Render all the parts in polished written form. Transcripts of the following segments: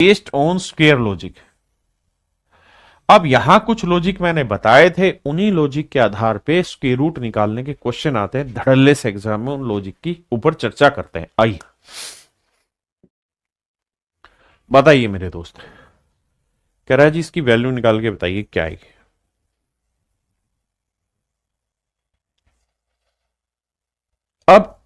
Based on square logic. अब यहां कुछ लॉजिक मैंने बताए थे, उन्हीं लॉजिक के आधार पे स्क्वेयर रूट निकालने के क्वेश्चन आते हैं धड़ल्ले से एग्जाम में, उन लॉजिक की ऊपर चर्चा करते हैं। आइए बताइए मेरे दोस्त, कह रहा है जी इसकी वैल्यू निकाल के बताइए क्या आएगी। अब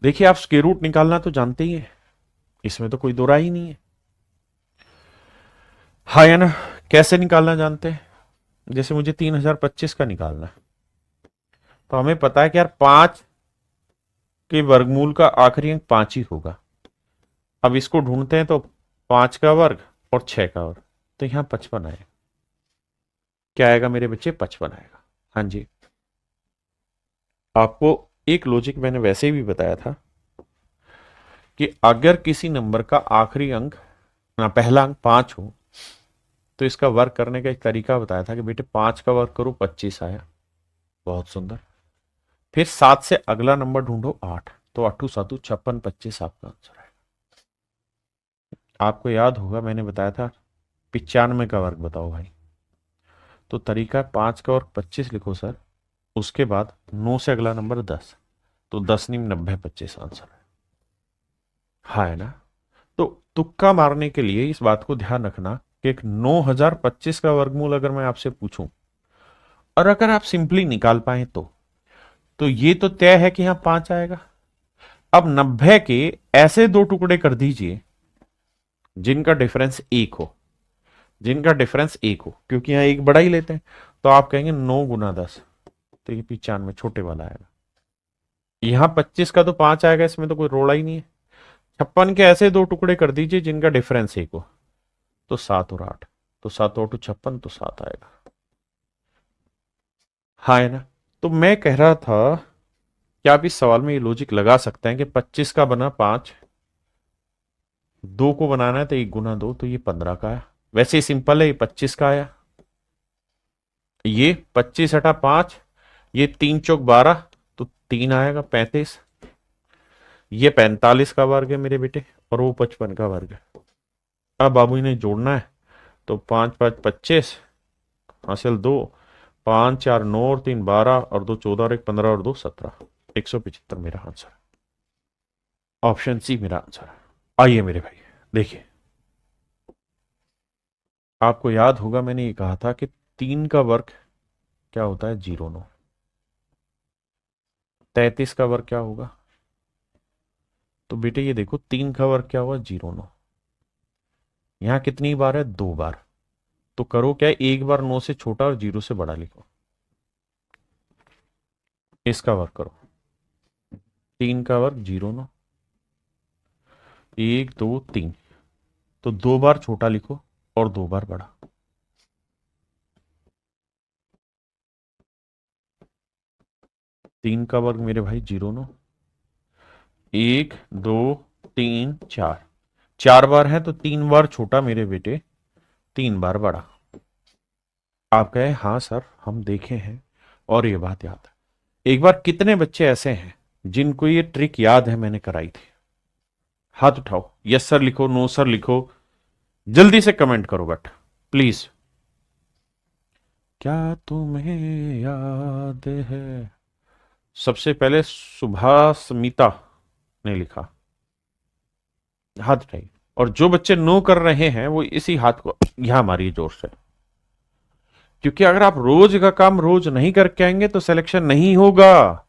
देखिए, आप स्क्वेयर रूट निकालना तो जानते ही हैं, इसमें तो कोई दो राय ही नहीं है। हाँ या ना? कैसे निकालना जानते हैं? जैसे मुझे 3025 का निकालना है, तो हमें पता है कि यार 5 के वर्गमूल का आखिरी अंक 5 ही होगा। अब इसको ढूंढते हैं तो 5 का वर्ग और 6 का वर्ग, तो यहां 55 आएगा। क्या आएगा मेरे बच्चे? 55 आएगा। हाँ जी, आपको एक लॉजिक मैंने वैसे भी बताया था कि अगर किसी नंबर का आखिरी अंक ना पहला अंक 5 हो तो इसका वर्ग करने का एक तरीका बताया था कि बेटे 5 का वर्ग करो 25 आया। बहुत सुंदर। फिर 7 से अगला नंबर ढूंढो 8, तो 8 7 56 25 आपका आंसर है। आपको याद होगा मैंने बताया था 95 का वर्ग बताओ भाई, तो तरीका 5 का वर्ग 25 लिखो सर, उसके बाद 9 से अगला नंबर 10, तो 10 नीम 90 25 आंसर है। हाँ है ना? तो तुक्का मारने के लिए इस बात को ध्यान रखना कि एक 9025 का वर्गमूल अगर मैं आपसे पूछूं और अगर आप सिंपली निकाल पाए तो ये तो तय है कि यहां 5 आएगा। अब 90 के ऐसे दो टुकड़े कर दीजिए जिनका डिफरेंस 1 हो, जिनका डिफरेंस 1 हो, क्योंकि यहां एक बड़ा ही लेते हैं, तो आप कहेंगे 9 गुना 10, तो ये 95 छोटे वाला आएगा। यहां 25 का तो 5 आएगा, इसमें तो कोई रोड़ा ही नहीं है। 56 के ऐसे दो टुकड़े कर दीजिए जिनका डिफरेंस 1 हो, तो 7 और 8, तो 7 और 2 56, तो 7 आएगा। हाँ है ना? तो मैं कह रहा था कि आप इस सवाल में ये लॉजिक लगा सकते हैं कि 25 का बना 5, 2 को बनाना है तो 1 गुना 2, तो ये 15 का आया। वैसे ही सिंपल है, ये 25 का आया, ये 25 हटा 5, ये 3 चौक 12, तो 3 आएगा 35। ये 45 का वर्ग है मेरे बेटे, और वो 55 का वर्ग है। अब बाबू ने जोड़ना है, तो 5 5 25 हासिल 2, 5 4 9 और 3 12 और 2 14 और 1 15 और 2 17, 175 मेरा आंसर है। ऑप्शन सी मेरा आंसर है। आइए मेरे भाई देखिए, आपको याद होगा मैंने ये कहा था कि 3 का वर्ग क्या होता है? 0 9। 33 का वर्ग क्या होगा? तो बेटे ये देखो, 3 का वर्ग क्या हुआ? 0 9। यहां कितनी बार है? 2 बार। तो करो क्या, एक बार 9 से छोटा और 0 से बड़ा लिखो, इसका वर्ग करो। 3 का वर्ग 0 9, 1 2 3, तो 2 बार छोटा लिखो और 2 बार बड़ा। 3 का वर्ग मेरे भाई 0 9, 1 2 3 4, 4 बार है तो 3 बार छोटा मेरे बेटे, 3 बार बड़ा। आप कहे हाँ सर हम देखे हैं और ये बात याद है। एक बार कितने बच्चे ऐसे हैं जिनको ये ट्रिक याद है, मैंने कराई थी? हाथ उठाओ, यस सर लिखो, नो सर लिखो, जल्दी से कमेंट करो बट प्लीज। क्या तुम्हें याद है? सबसे पहले सुभास्मिता ने लिखा, हाथ उठाइए। और जो बच्चे नो कर रहे हैं वो इसी हाथ को यहां मारिए जोर से, क्योंकि अगर आप रोज का काम रोज नहीं करके आएंगे तो सिलेक्शन नहीं होगा।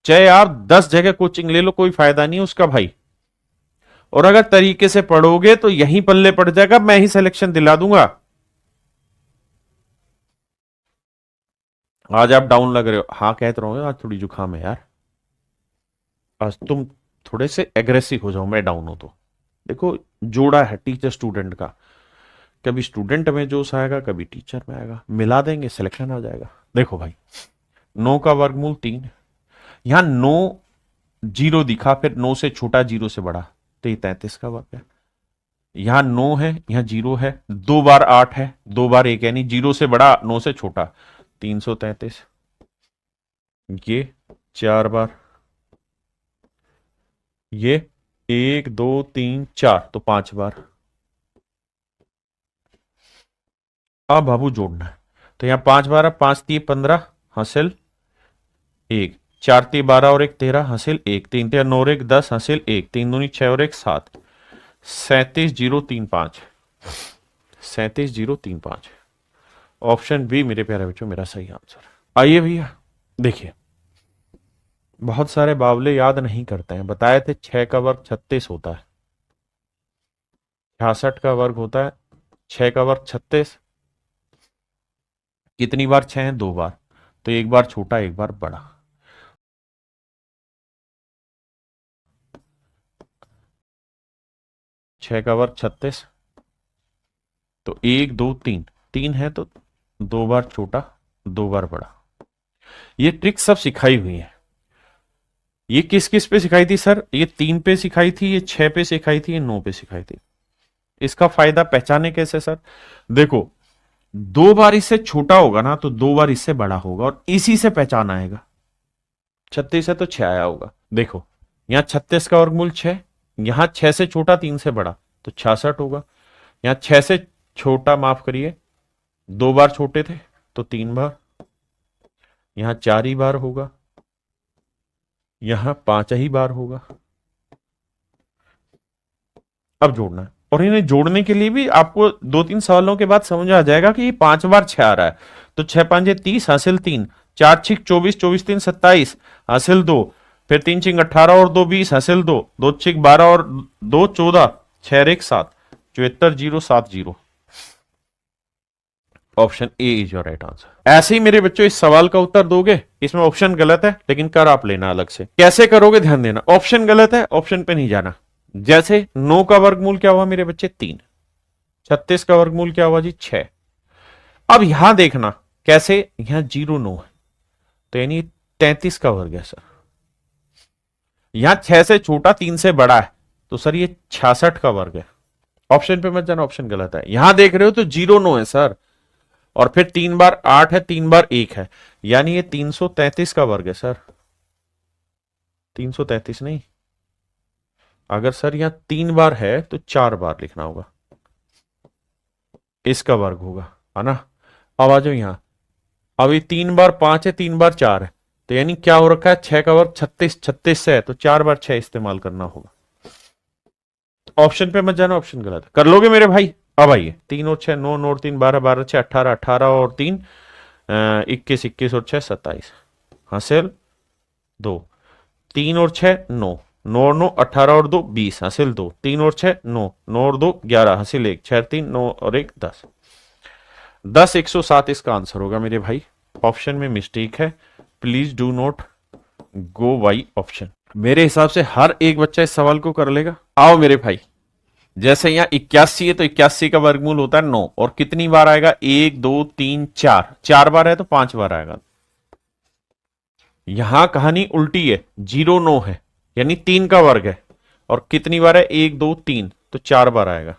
चाहे आप 10 जगह कोचिंग ले लो, कोई फायदा नहीं उसका भाई। और अगर तरीके से पढ़ोगे तो यहीं पल्ले पड़ जाएगा, मैं ही सिलेक्शन दिला दूंगा। आज आप डाउन लग रहे हो, हाँ कहते रहोगे, आज थोड़ी जुकाम है यार, आज तुम थोड़े से एग्रेसिव हो जाओ, मैं डाउन हूं तो। देखो, जोड़ा है टीचर स्टूडेंट का, कभी स्टूडेंट में जोश आएगा, कभी टीचर में आएगा, मिला देंगे सिलेक्शन आ जाएगा। देखो भाई, 9 का वर्गमूल 3, यहां 9 जीरो दिखा, फिर 9 से छोटा 0 से बड़ा, तो ये 33 का वर्ग है। यहां 9 है, यहां 0 है, 2 बार 8 है, 2 बार 1, यानी 0 से बड़ा 9 से छोटा, 333। ये 4 बार, ये 1 2 3 4 तो 5 बार। अब बाबू जोड़ना है तो यहाँ 5 बार, 5 3 15 हासिल 1, 4 3 12 और 1 13 हासिल 1, 3 3 9 और 1 10 हासिल 1, 3 दूनी 6 और 1 7, 37,035, 37,035। ऑप्शन बी मेरे प्यारे बच्चों मेरा सही आंसर। आइए भैया देखिए, बहुत सारे बावले याद नहीं करते हैं। बताए थे 6 का वर्ग 36 होता है, 66 का वर्ग होता है 6 का वर्ग 36। कितनी बार 6 है? 2 बार, तो एक बार छोटा एक बार बड़ा। छह का वर्ग 36, तो 1 2 3, 3 है तो 2 बार छोटा 2 बार बड़ा। ये ट्रिक सब सिखाई हुई है। ये किस किस पे सिखाई थी सर? ये 3 पे सिखाई थी, ये 6 पे सिखाई थी, ये 9 पे सिखाई थी। इसका फायदा पहचाने कैसे सर? देखो, 2 बार इससे छोटा होगा ना तो 2 बार इससे बड़ा होगा और इसी से पहचान आएगा। 36 है तो 6 आया होगा। देखो, यहां 36 का वर्गमूल 6, यहां 6 से छोटा 3 से बड़ा तो 66 होगा। यहां 6 से छोटा, माफ करिए, 2 बार छोटे थे तो 3 बार, यहां 4 ही बार होगा, यहां 5 ही बार होगा। अब जोड़ना है और इन्हें जोड़ने के लिए भी आपको 2-3 सवालों के बाद समझ आ जाएगा कि ये 5 बार 6 आ रहा है। तो 6 5 30 हासिल 3, 4 6 24, 24 3 27 हासिल 2, फिर 3 6 18 और 2 20 हासिल 2, 2 6 12 और 2 14, 6 1 7, 74,070। Option A is your right answer. ऐसे ही मेरे बच्चों इस सवाल का उत्तर दोगे, इसमें ऑप्शन गलत है लेकिन कर आप लेना अलग से। कैसे करोगे ध्यान देना, ऑप्शन गलत है ऑप्शन पे नहीं जाना। जैसे 9 का वर्गमूल क्या हुआ मेरे बच्चे? 3। 36 का वर्गमूल क्या हुआ जी? 6। अब यहां देखना कैसे, यहां 0 9 है तो यानी 33 का वर्ग है सर। यहां 6 से छोटा 3 से बड़ा है तो सर ये 66 का वर्ग है। ऑप्शन पे मत जाना, ऑप्शन गलत है। यहां देख रहे हो तो 0 9 है सर, और फिर 3 बार 8 है, 3 बार 1 है, यानी ये 333 का वर्ग है सर। 333 नहीं, अगर सर यहां 3 बार है तो 4 बार लिखना होगा, इसका वर्ग होगा, है ना। अब आ जाओ यहां, अभी 3 बार 5 है, 3 बार 4 है, तो यानी क्या हो रखा है? 6 का वर्ग 36, 36 से है तो 4 बार 6 इस्तेमाल करना होगा। ऑप्शन पे मत जाना, ऑप्शन गलत है। कर लोगे मेरे भाई? अब आइए, 3 और 6 9, 9 और 3 12, 12 6 18, 18 और 3 21, 21 और 6 27 हासिल 2, 3 और 6 9, 9 और 9 18 और 2 20 हासिल 2, 3 और 6 9, 9 और 2 11 हासिल 1, 6 3 9 और 1 10, 10 107 इसका आंसर होगा मेरे भाई। ऑप्शन में मिस्टेक है, please do not go by option. मेरे हिसाब से हर एक बच्चा इस सवाल को कर लेगा। आओ मेरे भाई, जैसे यहां 81 है तो 81 का वर्गमूल होता है 9, और कितनी बार आएगा? 1 2 3 4, 4 बार है तो 5 बार आएगा। यहां कहानी उल्टी है, 0 9 है यानी 3 का वर्ग है, और कितनी बार है? 1 2 3, तो 4 बार आएगा।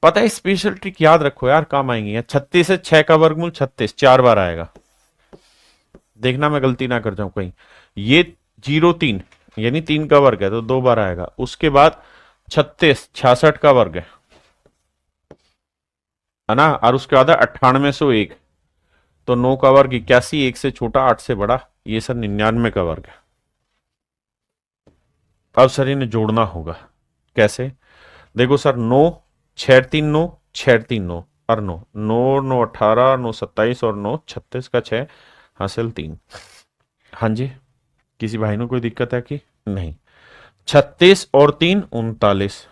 पता है, स्पेशल ट्रिक याद रखो यार, काम आएंगे। 36 है, 6 का वर्गमूल 36, 4 बार आएगा। देखना मैं गलती ना कर जाऊं कहीं। ये 0 3 यानी 3 का वर्ग है तो 2 बार आएगा। उसके बाद 36 66 का वर्ग है ना, और उसके बाद 9801, तो 9 का वर्ग 81, 1 से छोटा 8 से बड़ा, ये सर 99 का वर्ग है। अब सर इन्हें जोड़ना होगा। कैसे? देखो सर, 9 6 3 9, 6 3 9 और 9 9 9 18, 9 27 और 9 36 का 6 हासिल 3। हाँ जी, किसी भाई ने कोई दिक्कत है कि नहीं? 36 और 3 39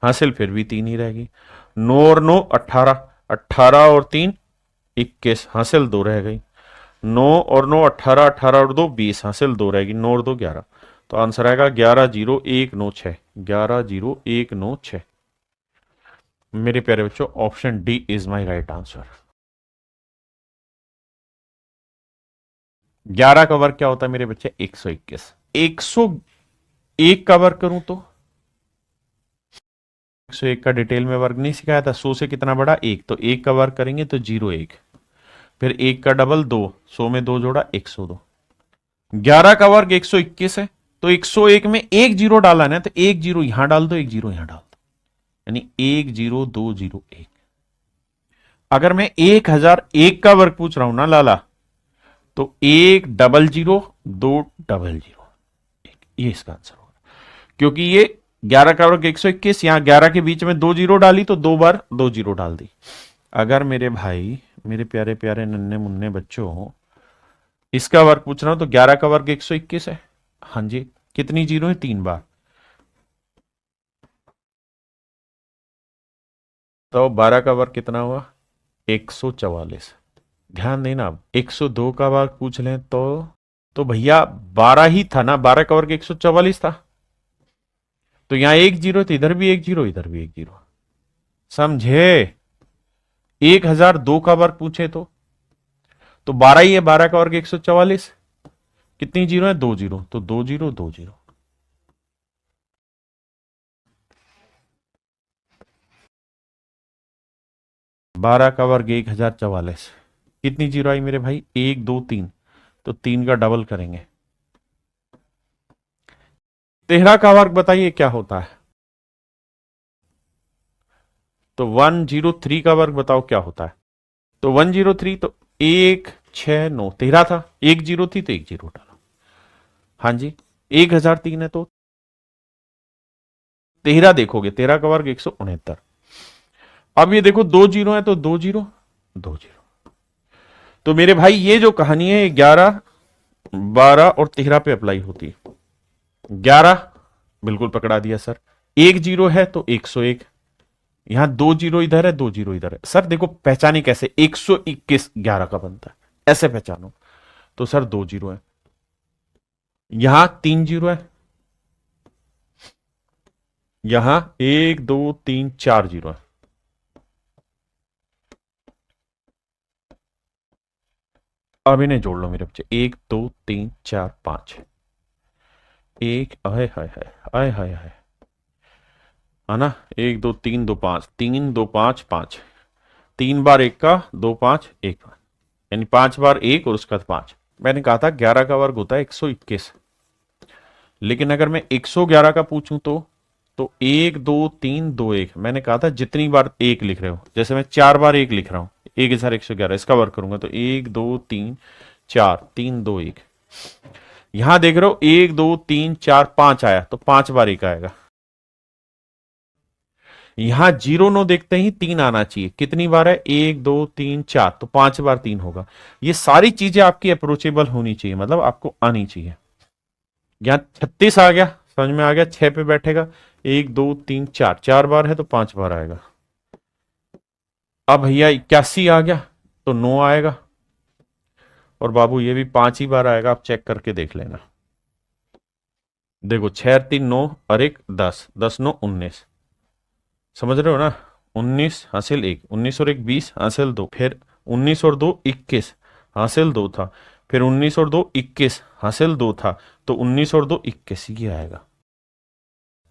हासिल फिर भी 3 ही रहेगी। 9 और 9 18, 18 और 3 21 हासिल 2 रह गई। 9 और 9 18, 18 और 2 20 हासिल 2 रहेगी। 9 और 2 11, तो आंसर आएगा 110196, 110196। मेरे प्यारे बच्चों, option D is my right answer. 11 का वर्ग क्या होता है मेरे बच्चे? 121। 101 का वर्ग करूं तो 101 का डिटेल में वर्ग नहीं सिखाया था। 100 से कितना बड़ा? 1, तो 1 का वर्ग करेंगे तो 01, फिर 1 का डबल 2, 100 में 2 जोड़ा 102। 11 का वर्ग 121 है तो 101 में एक जीरो डाला ना, तो एक जीरो यहां डाल दो, एक जीरो यहां डाल दो, यानी 10201। अगर मैं 1001 का वर्ग पूछ रहा हूं ना लाला, तो 100 ये इसका आंसर होगा, क्योंकि ये 11 का वर्ग 121, यहां 11 के बीच में दो जीरो डाली तो दो बार दो जीरो डाल दी। अगर मेरे भाई, मेरे प्यारे प्यारे नन्हे मुन्ने बच्चों, इसका वर्ग पूछ रहा हूं तो 11 का वर्ग 121 है। हाँ जी, कितनी जीरो है? 3 बार। तो 12 का वर्ग कितना हुआ? 144। ध्यान देना, अब 102 का वर्ग पूछ लें तो भैया 12 ही था ना, 12 का वर्ग 144 था, तो यहां एक जीरो, तो इधर भी एक जीरो, इधर भी एक जीरो। समझे? 1002 का वर्ग पूछे तो 12 ही है, 12 का वर्ग 144, कितनी जीरो है? दो जीरो, तो दो जीरो दो जीरो। बारह का वर्ग 1044, कितनी जीरो आई मेरे भाई? एक दो तीन, तो तीन का डबल करेंगे। 13 का वर्ग बताइए क्या होता है? तो 103 का वर्ग बताओ क्या होता है? तो 103, तो 169, 13 था, एक जीरो थी तो एक जीरो डाला। हाँ जी, 1003 है तो 13 देखोगे, 13 का वर्ग 169। अब ये देखो दो जीरो है तो दो जीरो दो जीरो। तो मेरे भाई ये जो कहानी है 11, 12 और 13 पे अप्लाई होती है। 11 बिल्कुल पकड़ा दिया सर, एक जीरो है तो 101, यहां दो जीरो इधर है, दो जीरो इधर है। सर देखो पहचाने कैसे? 121 11 का बनता है, ऐसे पहचानो। तो सर दो जीरो है, यहां तीन जीरो है, यहां एक दो तीन चार जीरो है। अब इन्हें जोड़ लो मेरे बच्चे, एक दो तीन चार पांच, एक आए हाय हाय आए हाय हाय, है ना? एक दो तीन दो पांच, तीन दो पांच पांच, तीन बार एक का, दो पांच एक पांच, यानी पांच बार एक और उसका पांच। मैंने कहा था 11 का वर्ग होता है 121, लेकिन अगर मैं 111 का पूछूं तो एक दो तीन दो एक, मैंने कहा था जितनी बार एक लिख रहे हो, जैसे मैं चार बार एक लिख रहा हूं, 1111, इसका वर्ग करूंगा तो एक दो तीन चार, तीन दो एक। यहां देख रहे हो एक दो तीन चार पांच आया, तो पांच बार एक आएगा। यहां जीरो नो देखते ही तीन आना चाहिए, कितनी बार है? एक दो तीन चार, तो पांच बार तीन होगा। ये सारी चीजें आपकी अप्रोचेबल होनी चाहिए, मतलब आपको आनी चाहिए। यहां 36 आ गया, समझ में आ गया? छह पे बैठेगा, एक दो तीन चार, चार बार है तो पांच बार आएगा। अब भैया 81 आ गया तो नौ आएगा, और बाबू ये भी पांच ही बार आएगा, आप चेक करके देख लेना। देखो छह तीन नौ और एक 10, 10 9 19, समझ रहे हो ना? 19 हासिल एक, 19 और एक 20 हासिल दो, फिर 19 और दो 21 हासिल दो था, फिर 19 और दो 21 हासिल दो था, तो 19 और दो 21 ये आएगा।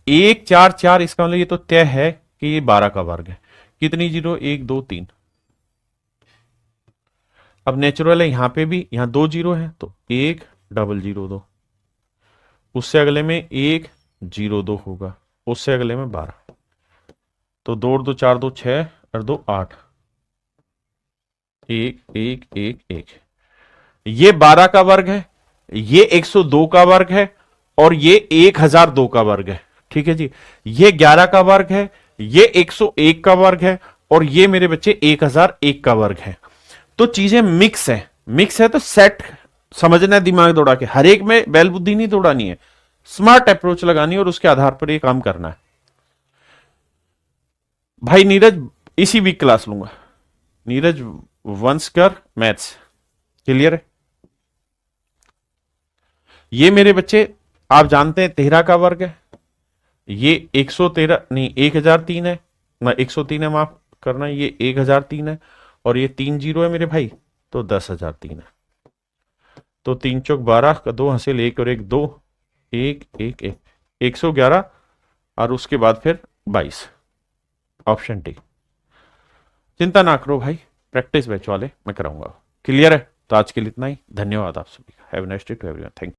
एक चार चार, इसका मतलब ये तो तय है कि ये 12 का वर्ग है। कितनी जीरो? एक दो तीन। अब नेचुरल है, यहां पे भी, यहां दो जीरो है तो एक डबल जीरो दो, उससे अगले में एक जीरो दो होगा, उससे अगले में 12, तो दो और दो चार, दो छह और दो आठ, एक एक एक एक। ये 12 का वर्ग है, ये 102 का वर्ग है, और ये 1002 का वर्ग है। ठीक है जी, ये 11 का वर्ग है, ये 101 का वर्ग है, और ये मेरे बच्चे 1001 का वर्ग है। तो चीजें मिक्स है, मिक्स है तो सेट समझना है, दिमाग दौड़ा के, हर एक में बैल बुद्धि नहीं दौड़ानी है, स्मार्ट अप्रोच लगानी है और उसके आधार पर ये काम करना है। भाई नीरज इसी वीक क्लास लूंगा, नीरज वंशकर मैथ्स, क्लियर है? ये मेरे बच्चे आप जानते हैं 13 का वर्ग है, ये 113 नहीं 1003 है ना, 103 है, माफ करना, ये 1003 है, और ये तीन जीरो है मेरे भाई, तो 10,003 है। तो तीन चौक 12 का दो हासिल एक और एक दो, एक एक एक, 111, और उसके बाद फिर 22, ऑप्शन टी। चिंता ना करो भाई, प्रैक्टिस बैच वाले मैं कराऊंगा, क्लियर है? तो आज के लिए इतना ही, धन्यवाद आप सभी का, have a nice day to everyone, thank you.